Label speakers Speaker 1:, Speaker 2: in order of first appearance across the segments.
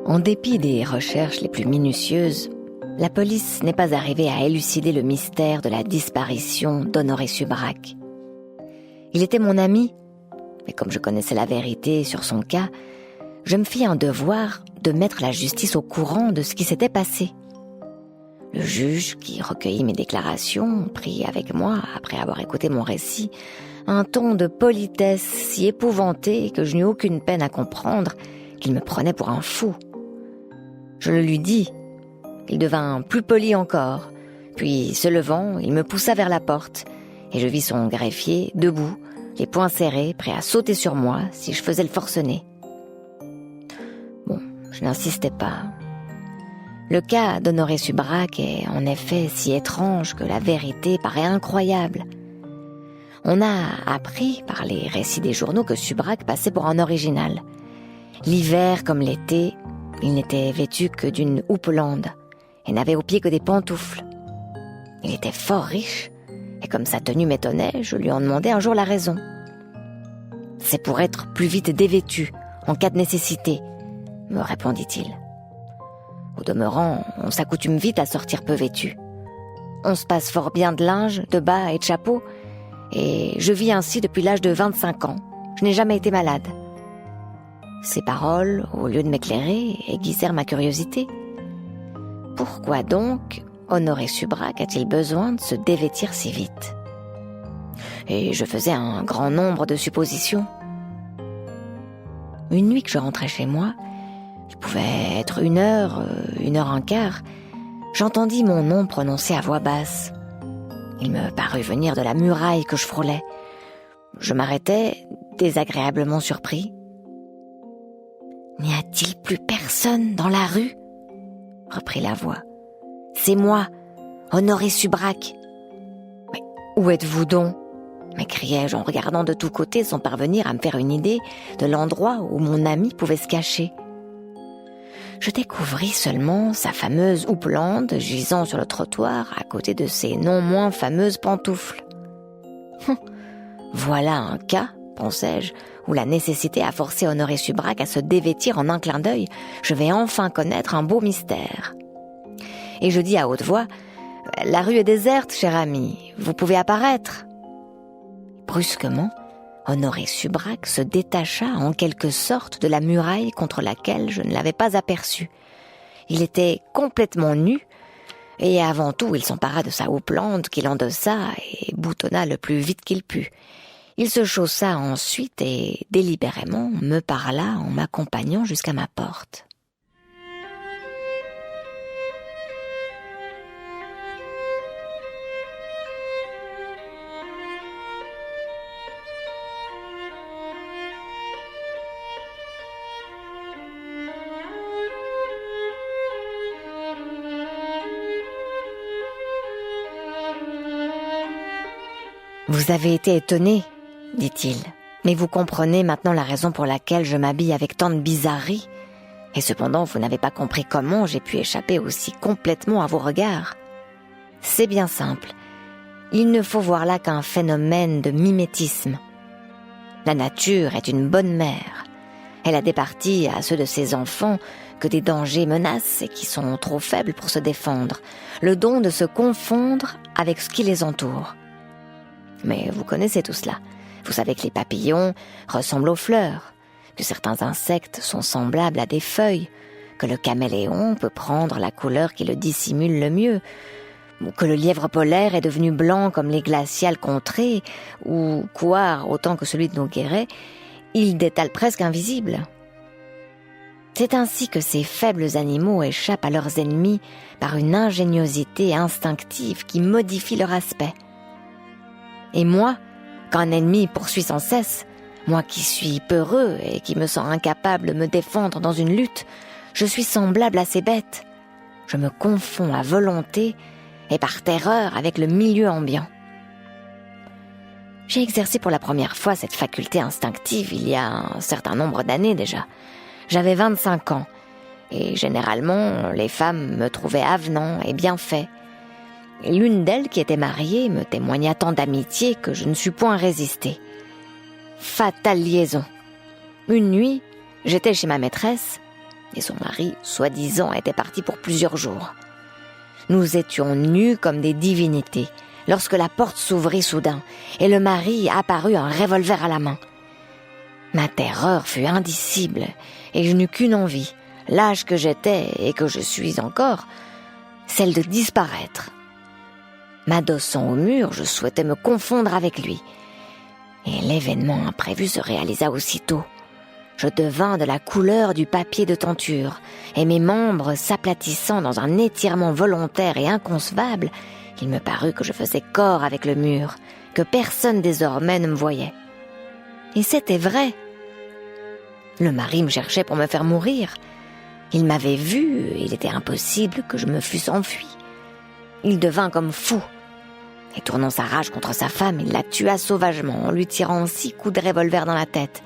Speaker 1: En dépit des recherches les plus minutieuses, la police n'est pas arrivée à élucider le mystère de la disparition d'Honoré Subrac. Il était mon ami, mais comme je connaissais la vérité sur son cas, je me fis un devoir de mettre la justice au courant de ce qui s'était passé. Le juge, qui recueillit mes déclarations, prit avec moi, après avoir écouté mon récit, un ton de politesse si épouvanté que je n'eus aucune peine à comprendre qu'il me prenait pour un fou. Je le lui dis. Il devint plus poli encore, puis, se levant, il me poussa vers la porte, et je vis son greffier, debout, les poings serrés, prêt à sauter sur moi si je faisais le forcené. Bon, je n'insistais pas. Le cas d'Honoré Subrac est en effet si étrange que la vérité paraît incroyable. On a appris par les récits des journaux que Subrac passait pour un original. L'hiver comme l'été, il n'était vêtu que d'une houppelande et n'avait aux pieds que des pantoufles. Il était fort riche, et comme sa tenue m'étonnait, je lui en demandai un jour la raison. « C'est pour être plus vite dévêtu, en cas de nécessité, » me répondit-il. Au demeurant, on s'accoutume vite à sortir peu vêtu. On se passe fort bien de linge, de bas et de chapeau, et je vis ainsi depuis l'âge de 25 ans. Je n'ai jamais été malade. Ces paroles, au lieu de m'éclairer, aiguisèrent ma curiosité. Pourquoi donc Honoré Subrac a-t-il besoin de se dévêtir si vite? Et je faisais un grand nombre de suppositions. Une nuit que je rentrais chez moi, il pouvait être 1h, 1h15, j'entendis mon nom prononcé à voix basse. Il me parut venir de la muraille que je frôlais. Je m'arrêtai, désagréablement surpris. « N'y a-t-il plus personne dans la rue ?» reprit la voix. « C'est moi, Honoré Subrac. »« Mais où êtes-vous donc ?» m'écriai-je en regardant de tous côtés sans parvenir à me faire une idée de l'endroit où mon ami pouvait se cacher. Je découvris seulement sa fameuse houppelande gisant sur le trottoir à côté de ses non moins fameuses pantoufles. Voilà un cas, pensai-je, où la nécessité a forcé Honoré Subrac à se dévêtir en un clin d'œil. Je vais enfin connaître un beau mystère. Et je dis à haute voix, « La rue est déserte, cher ami, vous pouvez apparaître. » Brusquement, Honoré Subrac se détacha en quelque sorte de la muraille contre laquelle je ne l'avais pas aperçu. Il était complètement nu, et avant tout il s'empara de sa houppelande qu'il endossa et boutonna le plus vite qu'il put. Il se chaussa ensuite et, délibérément, me parla en m'accompagnant jusqu'à ma porte. « Vous avez été étonné, dit-il, mais vous comprenez maintenant la raison pour laquelle je m'habille avec tant de bizarrerie, et cependant vous n'avez pas compris comment j'ai pu échapper aussi complètement à vos regards. C'est bien simple, il ne faut voir là qu'un phénomène de mimétisme. La nature est une bonne mère, elle a départi à ceux de ses enfants que des dangers menacent et qui sont trop faibles pour se défendre, le don de se confondre avec ce qui les entoure. Mais vous connaissez tout cela. Vous savez que les papillons ressemblent aux fleurs, que certains insectes sont semblables à des feuilles, que le caméléon peut prendre la couleur qui le dissimule le mieux, ou que le lièvre polaire est devenu blanc comme les glaciales contrées, ou couard autant que celui de nos guérets, il détale presque invisible. C'est ainsi que ces faibles animaux échappent à leurs ennemis par une ingéniosité instinctive qui modifie leur aspect. Et moi, qu'un ennemi poursuit sans cesse, moi qui suis peureux et qui me sens incapable de me défendre dans une lutte, je suis semblable à ces bêtes. Je me confonds à volonté et par terreur avec le milieu ambiant. J'ai exercé pour la première fois cette faculté instinctive il y a un certain nombre d'années déjà. J'avais 25 ans et généralement les femmes me trouvaient avenant et bien fait. et l'une d'elles, qui était mariée, me témoigna tant d'amitié que je ne sus point résister. Fatale liaison. Une nuit, j'étais chez ma maîtresse, et son mari, soi-disant, était parti pour plusieurs jours. Nous étions nus comme des divinités, lorsque la porte s'ouvrit soudain, et le mari apparut un revolver à la main. Ma terreur fut indicible, et je n'eus qu'une envie, l'âge que j'étais et que je suis encore, celle de disparaître. M'adossant au mur, je souhaitais me confondre avec lui. Et l'événement imprévu se réalisa aussitôt. Je devins de la couleur du papier de tenture, et mes membres s'aplatissant dans un étirement volontaire et inconcevable, il me parut que je faisais corps avec le mur, que personne désormais ne me voyait. Et c'était vrai. Le mari me cherchait pour me faire mourir. Il m'avait vu, et il était impossible que je me fusse enfui. Il devint comme fou, et tournant sa rage contre sa femme, il la tua sauvagement en lui tirant 6 coups de revolver dans la tête.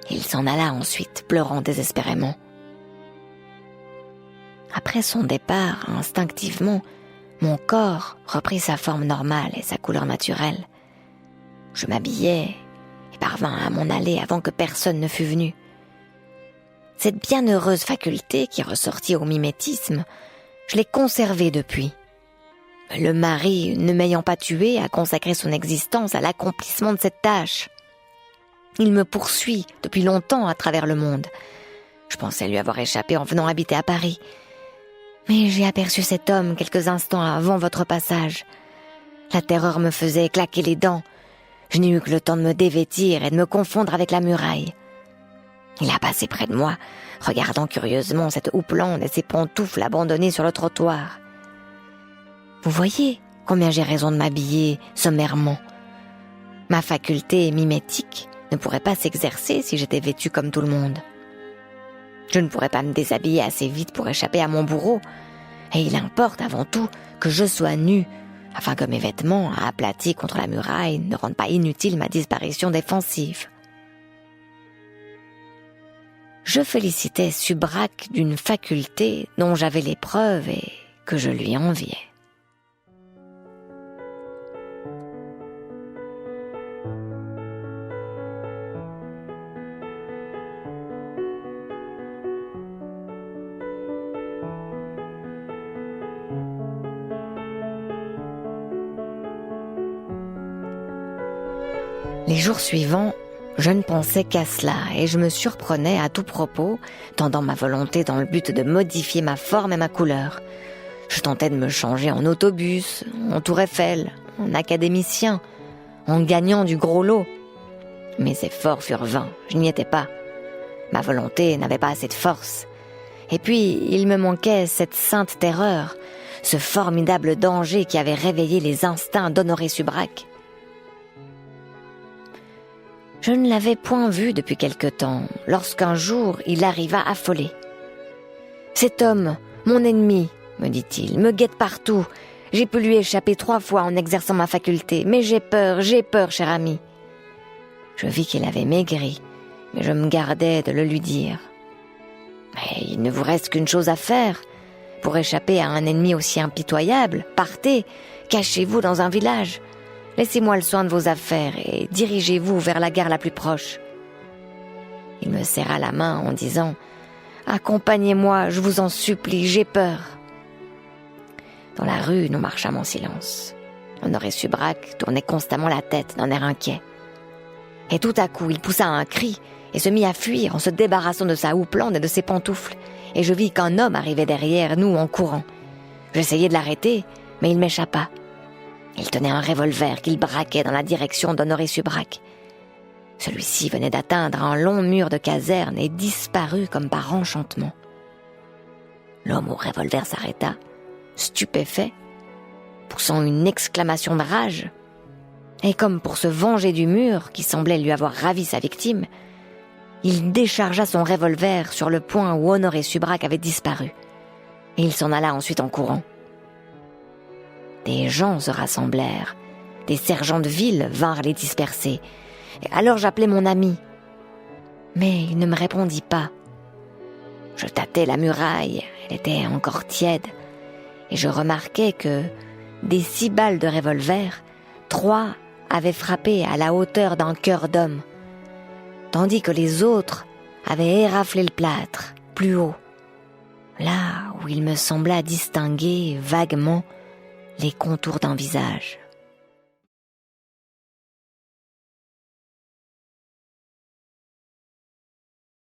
Speaker 1: Il s'en alla ensuite, pleurant désespérément. Après son départ, instinctivement, mon corps reprit sa forme normale et sa couleur naturelle. Je m'habillai et parvins à m'en aller avant que personne ne fût venu. Cette bienheureuse faculté qui ressortit au mimétisme, je l'ai conservée depuis. Le mari, ne m'ayant pas tué, a consacré son existence à l'accomplissement de cette tâche. Il me poursuit depuis longtemps à travers le monde. Je pensais lui avoir échappé en venant habiter à Paris. Mais j'ai aperçu cet homme quelques instants avant votre passage. La terreur me faisait claquer les dents. Je n'ai eu que le temps de me dévêtir et de me confondre avec la muraille. Il a passé près de moi, regardant curieusement cette houppelande et ses pantoufles abandonnées sur le trottoir. Vous voyez combien j'ai raison de m'habiller sommairement. Ma faculté mimétique ne pourrait pas s'exercer si j'étais vêtue comme tout le monde. Je ne pourrais pas me déshabiller assez vite pour échapper à mon bourreau, et il importe avant tout que je sois nue, afin que mes vêtements, aplatis contre la muraille, ne rendent pas inutile ma disparition défensive. Je félicitais Subrac d'une faculté dont j'avais les preuves et que je lui enviais. Les jours suivants, je ne pensais qu'à cela et je me surprenais à tout propos, tendant ma volonté dans le but de modifier ma forme et ma couleur. Je tentais de me changer en autobus, en tour Eiffel, en académicien, en gagnant du gros lot. Mes efforts furent vains, je n'y étais pas. Ma volonté n'avait pas assez de force. Et puis, il me manquait cette sainte terreur, ce formidable danger qui avait réveillé les instincts d'Honoré Subrac. Je ne l'avais point vu depuis quelque temps, lorsqu'un jour il arriva affolé. « Cet homme, mon ennemi, me dit-il, me guette partout. J'ai pu lui échapper 3 fois en exerçant ma faculté, mais j'ai peur, cher ami. » Je vis qu'il avait maigri, mais je me gardais de le lui dire. « Mais il ne vous reste qu'une chose à faire. Pour échapper à un ennemi aussi impitoyable, partez, cachez-vous dans un village. Laissez-moi le soin de vos affaires et dirigez-vous vers la gare la plus proche. » Il me serra la main en disant « Accompagnez-moi, je vous en supplie, j'ai peur. » Dans la rue, nous marchâmes en silence. Honoré Subrac tournait constamment la tête d'un air inquiet. Et tout à coup, il poussa un cri et se mit à fuir en se débarrassant de sa houppelande et de ses pantoufles. Et je vis qu'un homme arrivait derrière nous en courant. J'essayai de l'arrêter, mais il m'échappa. Il tenait un revolver qu'il braquait dans la direction d'Honoré Subrac. Celui-ci venait d'atteindre un long mur de caserne et disparut comme par enchantement. L'homme au revolver s'arrêta, stupéfait, poussant une exclamation de rage. Et comme pour se venger du mur qui semblait lui avoir ravi sa victime, il déchargea son revolver sur le point où Honoré Subrac avait disparu. Et il s'en alla ensuite en courant. Des gens se rassemblèrent. Des sergents de ville vinrent les disperser. Et alors j'appelai mon ami. Mais il ne me répondit pas. Je tâtai la muraille, elle était encore tiède, et je remarquai que, Des 6 balles de revolver, 3 avaient frappé à la hauteur d'un cœur d'homme, tandis que les autres avaient éraflé le plâtre, plus haut, là où il me sembla distinguer vaguement les contours d'un visage.